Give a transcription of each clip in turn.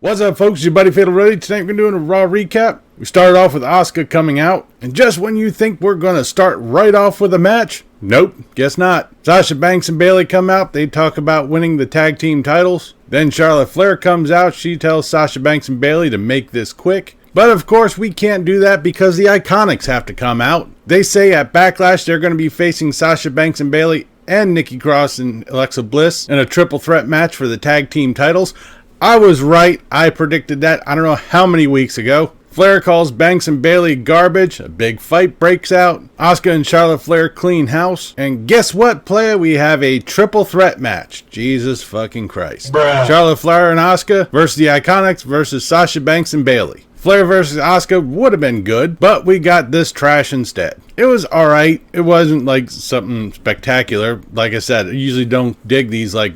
What's up, folks? Your buddy Fatalroadie. Tonight we're doing a Raw recap. We started off with Asuka coming out, and just when you think we're going to start right off with a match, nope, guess not. Sasha Banks and Bayley come out. They talk about winning the tag team titles. Then Charlotte Flair comes out. She tells Sasha Banks and Bayley to make this quick. But of course, we can't do that because the Iconics have to come out. They say at Backlash they're going to be facing Sasha Banks and Bayley and Nikki Cross and Alexa Bliss in a triple threat match for the tag team titles. I was right. I predicted that I don't know how many weeks ago. Flair calls Banks and Bayley garbage. A big fight breaks out. Asuka and Charlotte Flair clean house. And guess what, playa? We have a triple threat match. Jesus fucking Christ. Bruh. Charlotte Flair and Asuka versus the Iconics versus Sasha Banks and Bayley. Flair versus Asuka would have been good, but we got this trash instead. It was alright. It wasn't like something spectacular. Like I said, I usually don't dig these like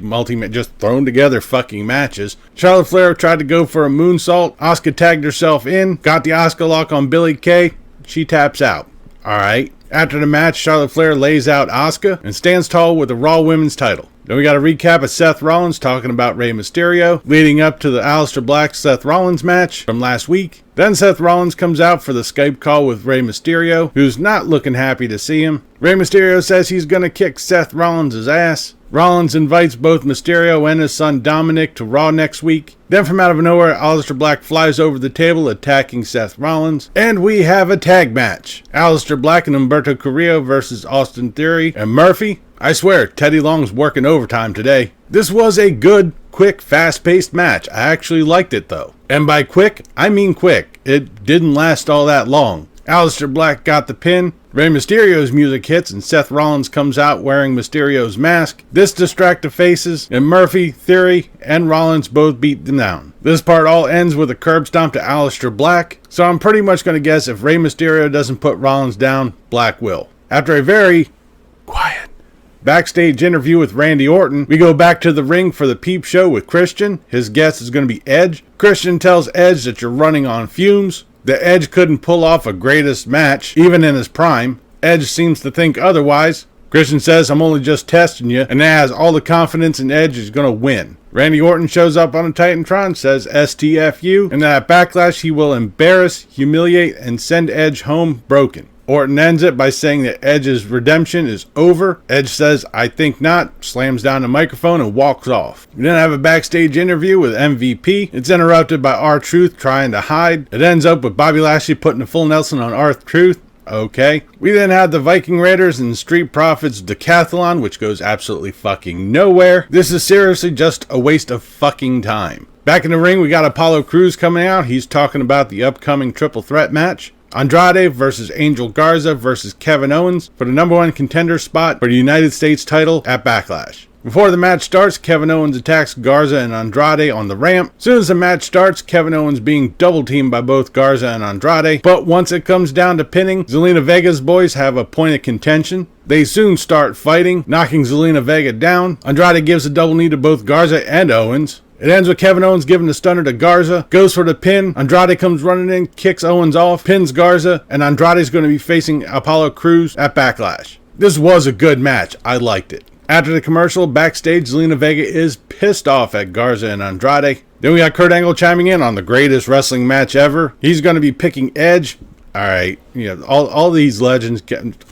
just thrown together fucking matches. Charlotte Flair tried to go for a moonsault. Asuka tagged herself in, got the Asuka lock on Billie Kay. She taps out. Alright. After the match, Charlotte Flair lays out Asuka and stands tall with the Raw Women's title. Then we got a recap of Seth Rollins talking about Rey Mysterio, leading up to the Aleister Black-Seth Rollins match from last week. Then Seth Rollins comes out for the Skype call with Rey Mysterio, who's not looking happy to see him. Rey Mysterio says he's going to kick Seth Rollins' ass. Rollins invites both Mysterio and his son Dominic to Raw next week. Then from out of nowhere, Aleister Black flies over the table attacking Seth Rollins. And we have a tag match. Aleister Black and Humberto Carrillo versus Austin Theory and Murphy. I swear, Teddy Long's working overtime today. This was a good, quick, fast-paced match. I actually liked it though. And by quick, I mean quick. It didn't last all that long. Aleister Black got the pin. Rey Mysterio's music hits and Seth Rollins comes out wearing Mysterio's mask. This distracts the faces, and Murphy, Theory, and Rollins both beat them down. This part all ends with a curb stomp to Aleister Black, so I'm pretty much going to guess if Rey Mysterio doesn't put Rollins down, Black will. After a very quiet backstage interview with Randy Orton, we go back to the ring for the Peep Show with Christian. His guest is going to be Edge. Christian tells Edge that you're running on fumes. The Edge couldn't pull off a greatest match, even in his prime. Edge seems to think otherwise. Christian says, I'm only just testing you, and has all the confidence in Edge is going to win. Randy Orton shows up on a Titantron, says STFU, and that at Backlash he will embarrass, humiliate, and send Edge home broken. Orton ends it by saying that Edge's redemption is over. Edge says, I think not, slams down the microphone and walks off. We then have a backstage interview with MVP. It's interrupted by R-Truth trying to hide. It ends up with Bobby Lashley putting a full Nelson on R-Truth. Okay. We then have the Viking Raiders and Street Profits Decathlon, which goes absolutely fucking nowhere. This is seriously just a waste of fucking time. Back in the ring, we got Apollo Crews coming out. He's talking about the upcoming triple threat match. Andrade versus Angel Garza versus Kevin Owens for the #1 contender spot for the United States title at Backlash. Before the match starts, Kevin Owens attacks Garza and Andrade on the ramp. As soon as the match starts, Kevin Owens being double teamed by both Garza and Andrade. But once it comes down to pinning, Zelina Vega's boys have a point of contention. They soon start fighting, knocking Zelina Vega down. Andrade gives a double knee to both Garza and Owens. It ends with Kevin Owens giving the stunner to Garza, goes for the pin, Andrade comes running in, kicks Owens off, pins Garza, and Andrade's going to be facing Apollo Crews at Backlash. This was a good match. I liked it. After the commercial, backstage, Zelina Vega is pissed off at Garza and Andrade. Then we got Kurt Angle chiming in on the greatest wrestling match ever. He's going to be picking Edge. Alright, all these legends,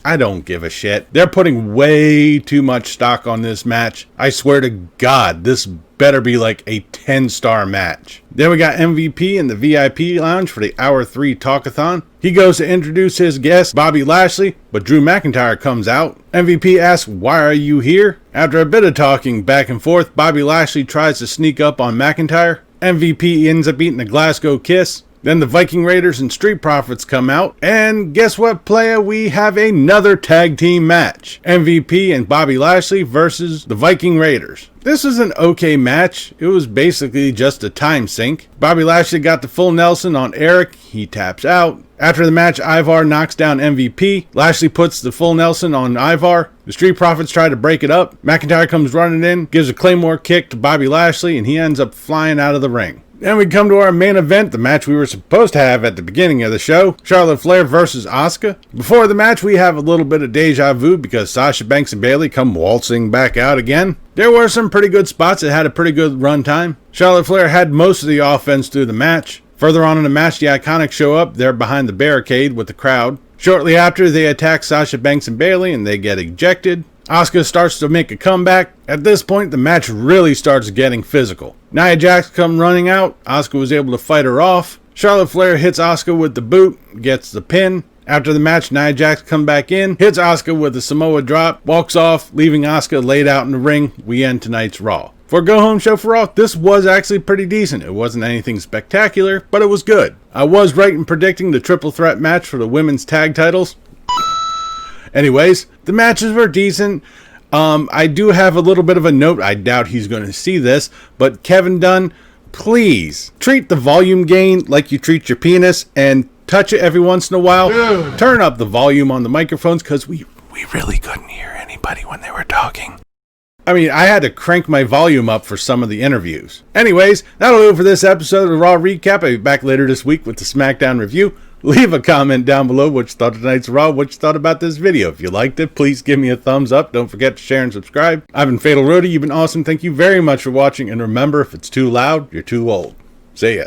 I don't give a shit. They're putting way too much stock on this match. I swear to God, this better be like a 10-star match. Then we got MVP in the VIP lounge for the Hour 3 Talkathon. He goes to introduce his guest, Bobby Lashley, but Drew McIntyre comes out. MVP asks, why are you here? After a bit of talking back and forth, Bobby Lashley tries to sneak up on McIntyre. MVP ends up eating a Glasgow kiss. Then the Viking Raiders and Street Profits come out. And guess what, playa? We have another tag team match. MVP and Bobby Lashley versus the Viking Raiders. This is an okay match. It was basically just a time sink. Bobby Lashley got the full Nelson on Aerie. He taps out. After the match, Ivar knocks down MVP. Lashley puts the full Nelson on Ivar. The Street Profits try to break it up. McIntyre comes running in, gives a Claymore kick to Bobby Lashley, and he ends up flying out of the ring. Then we come to our main event, the match we were supposed to have at the beginning of the show, Charlotte Flair versus Asuka. Before the match, we have a little bit of deja vu because Sasha Banks and Bayley come waltzing back out again. There were some pretty good spots that had a pretty good run time. Charlotte Flair had most of the offense through the match. Further on in the match, the Iconics show up. They're behind the barricade with the crowd. Shortly after, they attack Sasha Banks and Bayley and they get ejected. Asuka starts to make a comeback. At this point, the match really starts getting physical. Nia Jax come running out. Asuka was able to fight her off. Charlotte Flair hits Asuka with the boot, gets the pin. After the match, Nia Jax come back in, hits Asuka with a Samoa drop, walks off, leaving Asuka laid out in the ring. We end tonight's Raw. For a go-home show for Raw, this was actually pretty decent. It wasn't anything spectacular, but it was good. I was right in predicting the triple threat match for the women's tag titles. Anyways, the matches were decent. I do have a little bit of a note. I doubt he's going to see this, but Kevin Dunn, please treat the volume gain like you treat your penis and touch it every once in a while. Dude. Turn up the volume on the microphones because we really couldn't hear anybody when they were talking. I mean, I had to crank my volume up for some of the interviews. Anyways, that'll do it for this episode of the Raw Recap. I'll be back later this week with the SmackDown review. Leave a comment down below what you thought of tonight's Raw, what you thought about this video. If you liked it, please give me a thumbs up. Don't forget to share and subscribe. I've been Fatalroadie. You've been awesome. Thank you very much for watching. And remember, if it's too loud, you're too old. See ya.